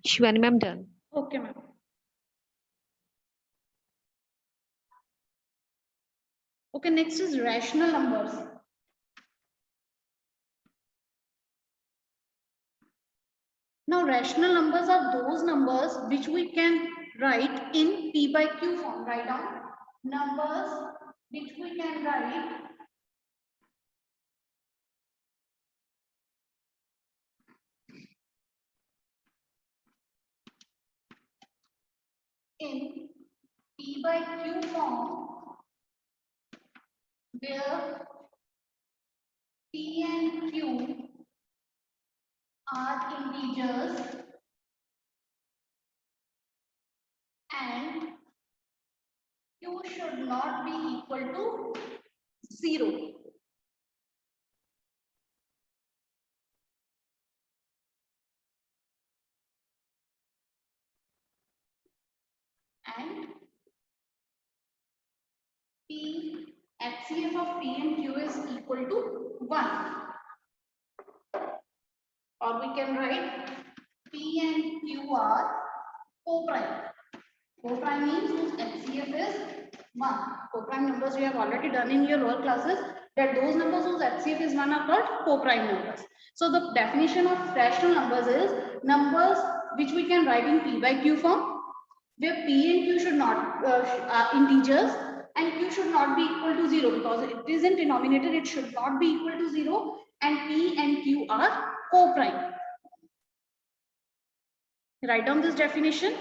Shivani ma'am, done. Okay, ma'am. Okay, next is rational numbers. Now, rational numbers are those numbers which we can write in P by Q form. Write down numbers which we can write in P by Q form, where P and Q are integers and Q should not be equal to 0. And P, HCF of P and Q is equal to 1. Or we can write P and Q are co-prime. Co-prime means whose HCF is 1. Co-prime numbers we have already done in your lower classes, that those numbers whose HCF is 1 are called co-prime numbers. So the definition of rational numbers is numbers which we can write in P by Q form, where P and Q should not are integers and Q should not be equal to 0 because it is in denominator, it should not be equal to 0, and P and Q are co-prime. Write down this definition.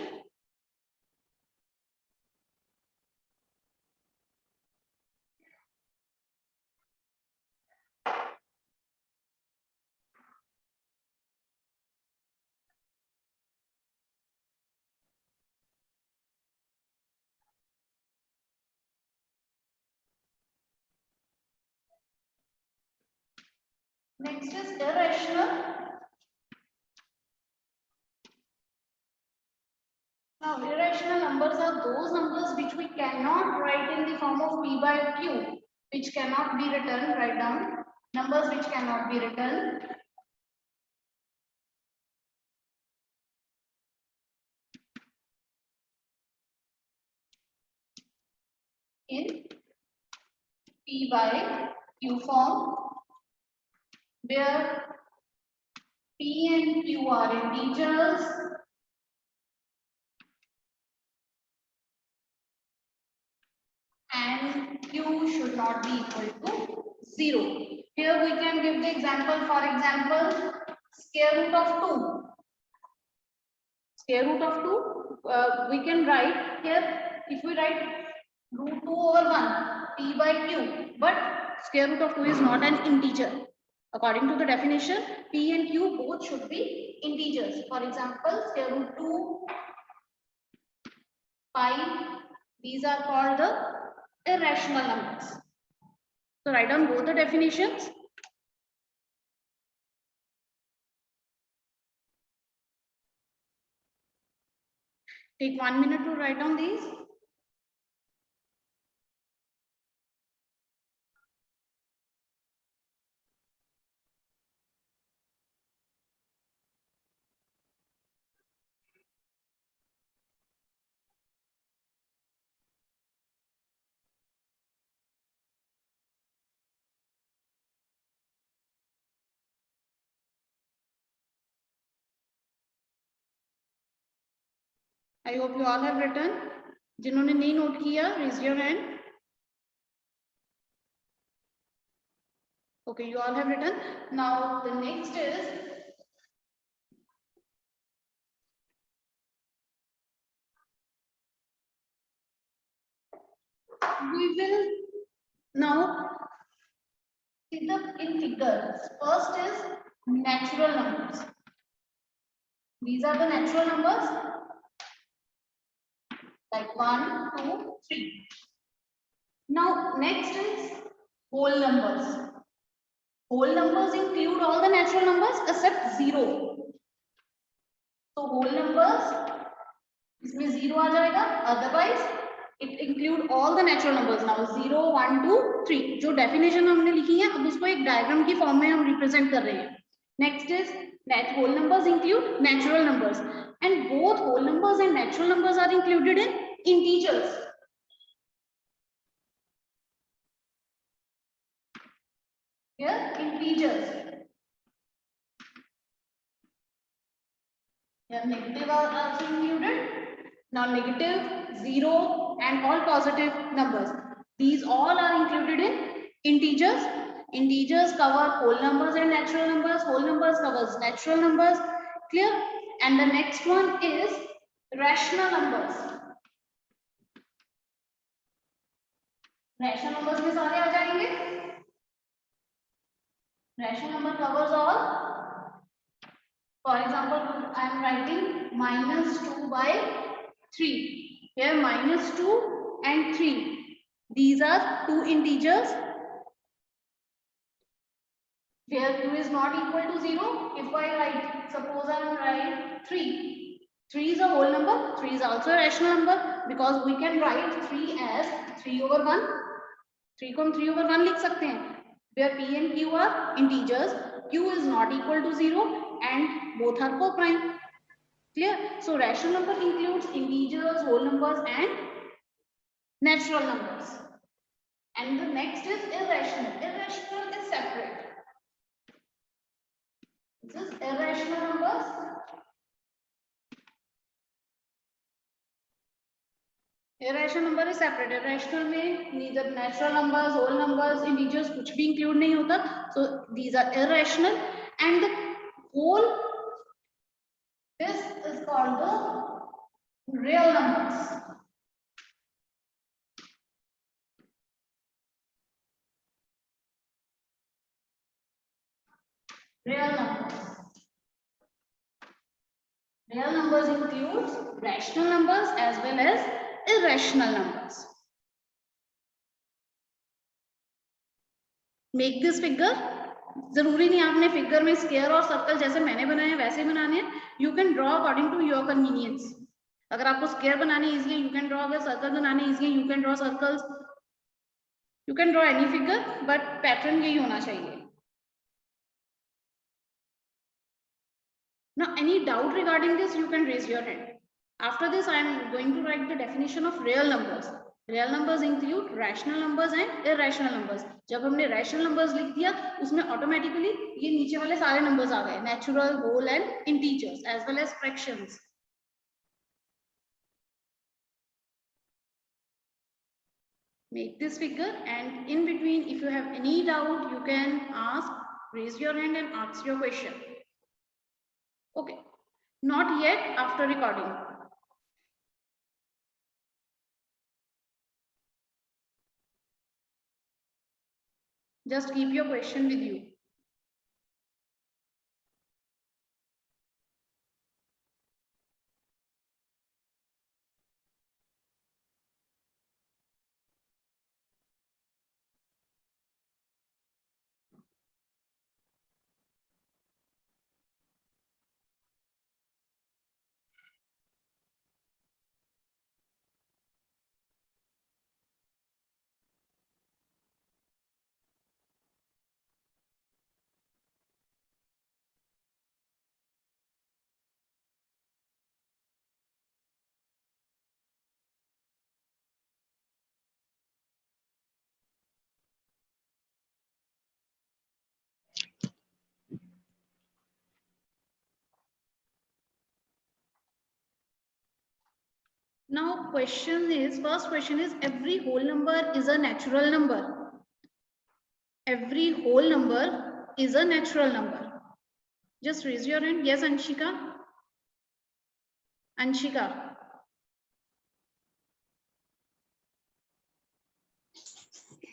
Next is irrational. Now, irrational numbers are those numbers which we cannot write in the form of P by Q, which cannot be written. Write down numbers which cannot be written in P by Q form, where P and Q are integers and Q should not be equal to 0. Here we can give the example, for example, square root of 2. Square root of 2, we can write here, if we write root 2 over 1, P by Q, but square root of 2 is not an integer. According to the definition, P and Q both should be integers. For example, square root 2, pi, these are called the irrational numbers. So write down both the definitions. Take 1 minute to write down these. I hope you all have written. जिन्होंने नहीं note किया, raise your hand. Okay, you all have written. Now the next is we will now see the in figures. First is natural numbers. These are the natural numbers like 1, 2, 3. Now next is whole numbers. Whole numbers include all the natural numbers except 0. So whole numbers, इसमें 0 आ जाएगा. Otherwise, it include all the natural numbers. Now 0, 1, 2, 3. जो definition हमने लिखी है, अब उसको एक diagram की form में हम represent कर रहे हैं. Next is whole numbers include natural numbers, and both whole numbers and natural numbers are included in integers. Here, integers. Here, negative are also included. Now, negative, 0, and all positive numbers. These all are included in integers. Integers cover whole numbers and natural numbers. Whole numbers covers natural numbers. Clear? And the next one is rational numbers. Rational numbers में सारे आ जाएंगे. Rational number covers all. For example, I am writing -2 by 3. Here -2 and 3. These are two integers. Where q is not equal to 0. If I write, suppose I am write 3. 3 is a whole number. 3 is also a rational number because we can write 3 as 3/1. 3 को हम 3/1 लिख सकते हैं. Where p and q are integers, q is not equal to 0 and both are co-prime. Clear? So rational number includes integers, whole numbers and natural numbers. And the next is irrational. Irrational is separate. This is irrational numbers. Irrational number is separate. Irrational में neither natural numbers, whole numbers, integers कुछ भी include नहीं होता. So these are irrational, and the whole, this is called the real numbers. Real numbers. Real numbers includes rational numbers as well as irrational numbers. Make this figure. जरूरी नहीं आपने figure में square और circle जैसे मैंने बनाए हैं वैसे बनाने हैं. You can draw according to your convenience. अगर आपको स्क्वायर बनाने इजी है, you can draw. अगर सर्कल बनाने इजी है, you can draw circles. You can draw any figure, but pattern यही होना चाहिए. Now, any doubt regarding this, you can raise your hand. After this, I am going to write the definition of real numbers. Real numbers include rational numbers and irrational numbers. जब हमने rational numbers लिख दिया, उसमें automatically ये नीचे वाले सारे numbers आ गए, natural, whole and integers as well as fractions. Make this figure, and in between, if you have any doubt, you can ask, raise your hand and ask your question. Okay, not yet, after recording. Just keep your question with you. Now, first question is, every whole number is a natural number. Every whole number is a natural number. Just raise your hand. Yes, Anshika. Anshika.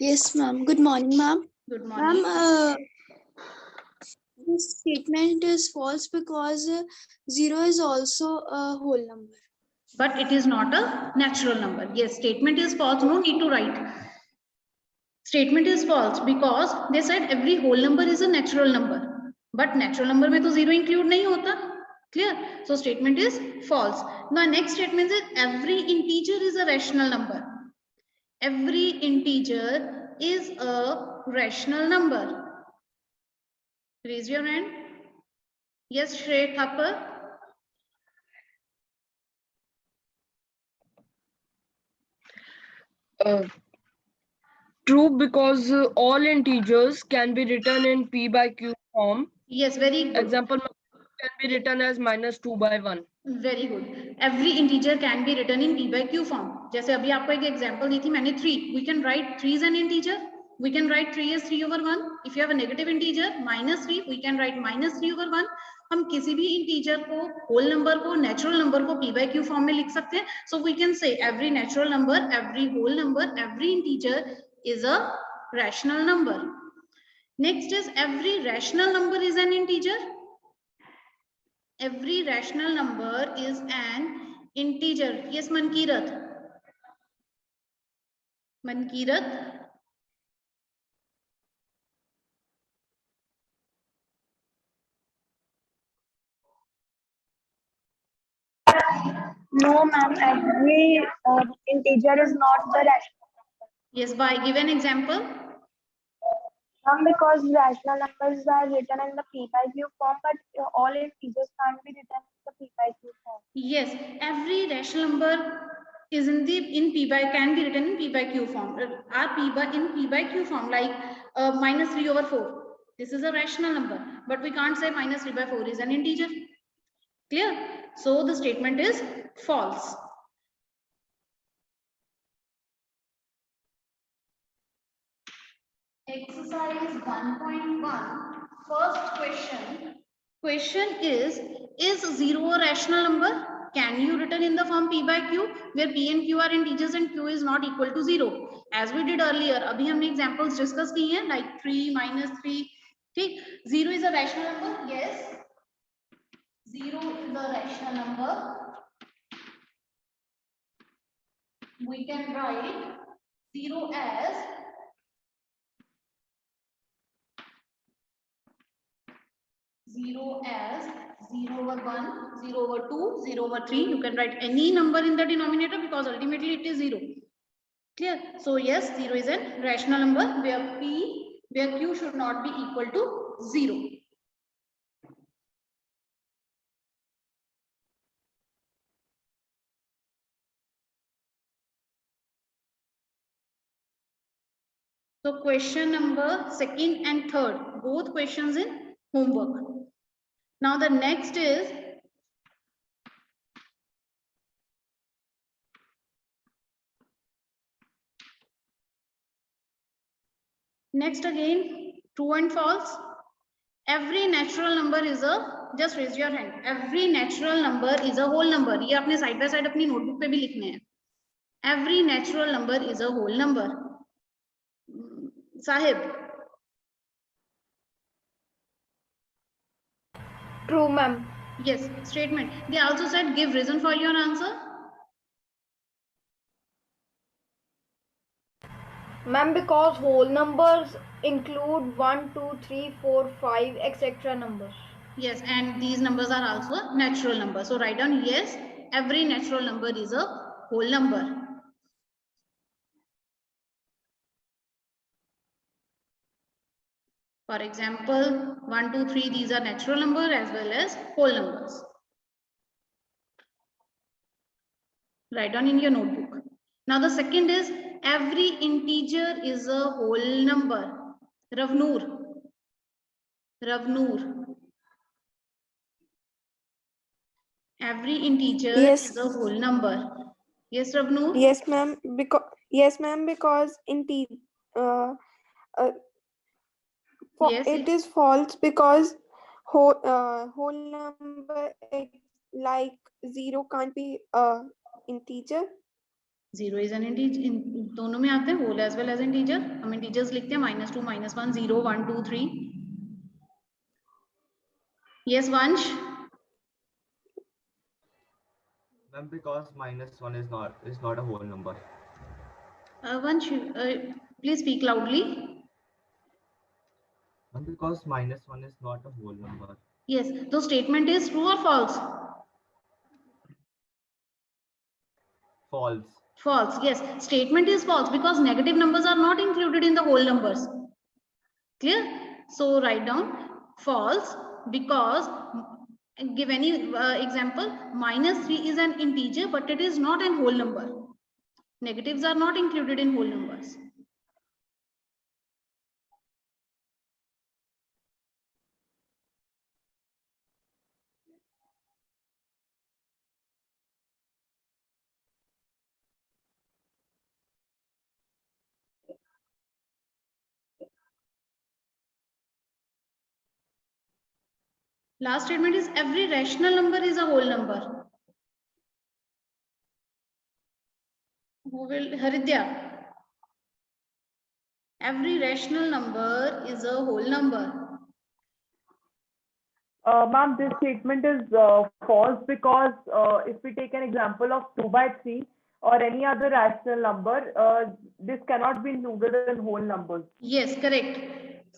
Yes, ma'am. Good morning, ma'am. Good morning. Ma'am, this statement is false because 0 is also a whole number. But it is not a natural number. Yes, statement is false. No need to write. Statement is false because they said every whole number is a natural number. But natural number में तो 0 include नहीं होता. Clear? So statement is false. Now next statement is every integer is a rational number. Every integer is a rational number. Raise your hand. Yes, Shrey Thapar. True, because all integers can be written in p by q form. Yes, very good. Example can be written as -2 by 1. Very good. Every integer can be written in p by q form. जैसे अभी आपको एक example दी थी मैंने 3. We can write 3 as an integer. We can write 3 as 3/1. If you have a negative integer -3, we can write -3/1. हम किसी भी integer को, होल नंबर को, नेचुरल नंबर को p by q फॉर्म में लिख सकते हैं. So we can say every natural number, every whole number, every integer is a rational number. Next is every rational number is an integer. Every rational number is an integer. Yes, Mankirat. Mankirat. No, ma'am. Every integer is not the rational number. Yes, by give an example. Ma'am, because rational numbers are written in the p by q form, but all integers can't be written in the p by q form. Yes, every rational number is in p by can be written in p by q form. Are in p by q form, like -3/4. This is a rational number, but we can't say -3/4 is an integer. Clear? So the statement is false. Exercise 1.1, first question. Question is 0 a rational number? Can you written in the form p by q, where p and q are integers and q is not equal to 0? As we did earlier, अभी हमने examples discuss किए हैं, like 3, -3. ठीक, 0 is a rational number? Yes, 0 is a rational number. We can write 0 as 0/1, 0/2, 0/3. You can write any number in the denominator because ultimately it is 0. Clear? So yes, 0 is a rational number where q should not be equal to 0. So question number 2nd and 3rd, both questions in homework. Now the next is again true and false. Every natural number is a, just raise your hand, every natural number is a whole number. ये आपने side by side अपनी notebook पे भी लिखने हैं. Every natural number is a whole number. Sahib. True, ma'am. Yes, statement. They also said give reason for your answer. Ma'am, because whole numbers include 1, 2, 3, 4, 5, etc. numbers. Yes, and these numbers are also natural numbers. So write down yes, every natural number is a whole number. For example, 1, 2, 3, these are natural numbers as well as whole numbers. Write down in your notebook. Now the second is every integer is a whole number. Ravnoor. Every integer Yes. is a whole number. Yes, Ravnoor? Yes, ma'am. Because Yes, it is false because whole number like 0 can't be integer. 0 is an integer. दोनों में आते हैं, whole as well as integer. हम integers लिखते हैं -2, -1, 0, 1, 2, 3. Yes, Vansh. Ma'am, because -1 is not a whole number. Vansh, please speak loudly. Ma'am, because -1 is not a whole number. Yes. So statement is true or false? False. False. Yes. Statement is false because negative numbers are not included in the whole numbers. Clear? So write down false because give any example. -3 is an integer, but it is not a whole number. Negatives are not included in whole numbers. Last statement is every rational number is a whole number. Who will? Haridya. Every rational number is a whole number. Ma'am, this statement is false because if we take an example of 2/3 or any other rational number, this cannot be included in whole numbers. Yes, correct.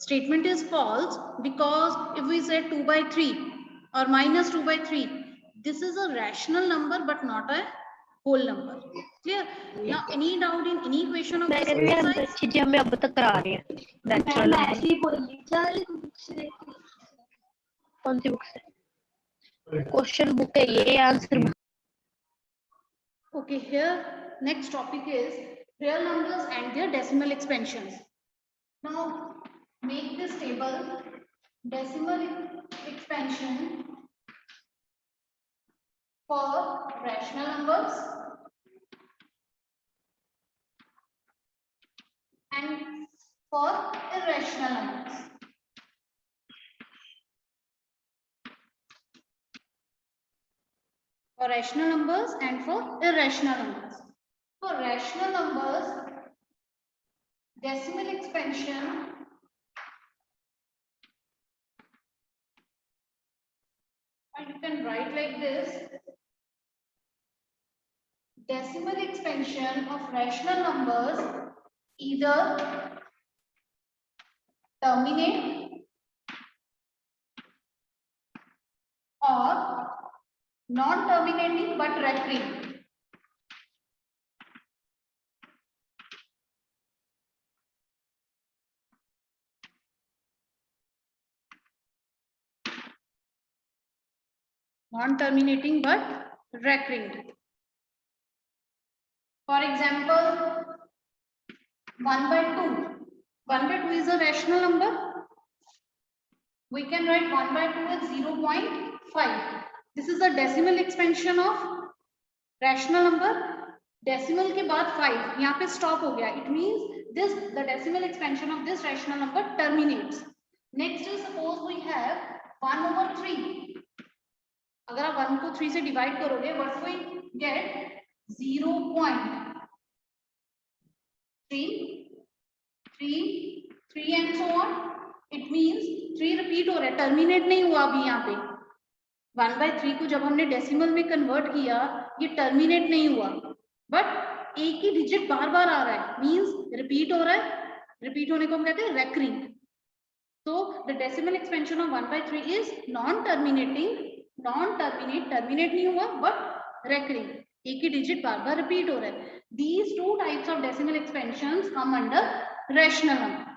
Statement is false because if we say 2/3 or -2/3, this is a rational number but not a whole number. Clear? Now, any doubt in any question of this exercise? जी हमें अब तक करा रहे हैं natural कौन सी book से question book है ये answer Okay, here next topic is real numbers and their decimal expansions. Now make this table decimal expansion for rational numbers and for irrational numbers. For rational numbers and for irrational numbers. For rational numbers, decimal expansion and you can write like this. Decimal expansion of rational numbers either terminate or non-terminating but recurring. Non-terminating but recurring. For example, 1/2. 1/2 is a rational number. We can write 1/2 as 0.5. This is the decimal expansion of rational number. Decimal के बाद 5 यहाँ पे stop हो गया. It means this the decimal expansion of this rational number terminates. Next is suppose we have 1/3. अगर आप 1 को 3 से divide करोगे, what we get 0.3 and so on. It means 3 repeat हो रहा है, terminate नहीं हुआ अभी यहाँ पे. 1/3 को जब हमने डेसिमल में कन्वर्ट किया, ये टर्मिनेट नहीं हुआ, बट एक ही डिजिट बार बार आ रहा है, मींस रिपीट हो रहा है. रिपीट होने को हम कहते हैं रेकरिंग. तो the decimal expansion of 1/3 is non terminating. Non terminate नहीं हुआ बट रेकरिंग, एक ही डिजिट बार बार रिपीट हो रहा है. These two types of decimal expansions come under rational number.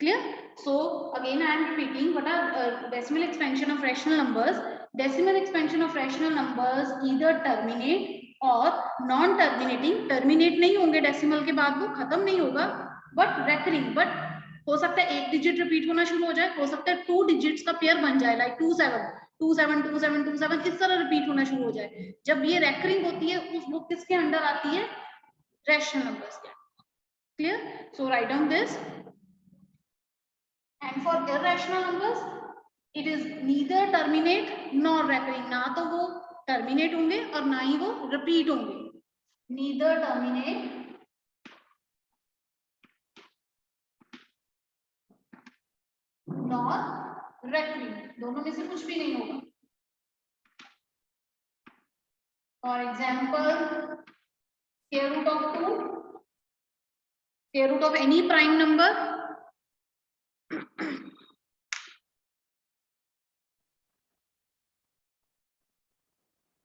Clear? So again I am repeating what are decimal expansion of rational numbers. Decimal expansion of rational numbers either terminate or non-terminating. Terminate नहीं होंगे decimal के बाद, वो खत्म नहीं होगा, but recurring. But हो सकता है एक डिजिट रिपीट होना शुरू हो जाए, हो सकता है 2 डिजिट्स का पेयर बन जाए, लाइक 2 7 2 7 2 7 2 7 इस तरह रिपीट होना शुरू हो जाए. जब ये रेकरिंग होती है उस वो किसके अंडर आती है? रैशनल नंबर्स के. Clear? So write down this. And for irrational numbers, it is neither terminate nor recurring. ना तो वो terminate होंगे और ना ही वो repeat होंगे. Neither terminate nor recurring. दोनों में से कुछ भी नहीं होगा. For example, square root of 2, square root of any prime number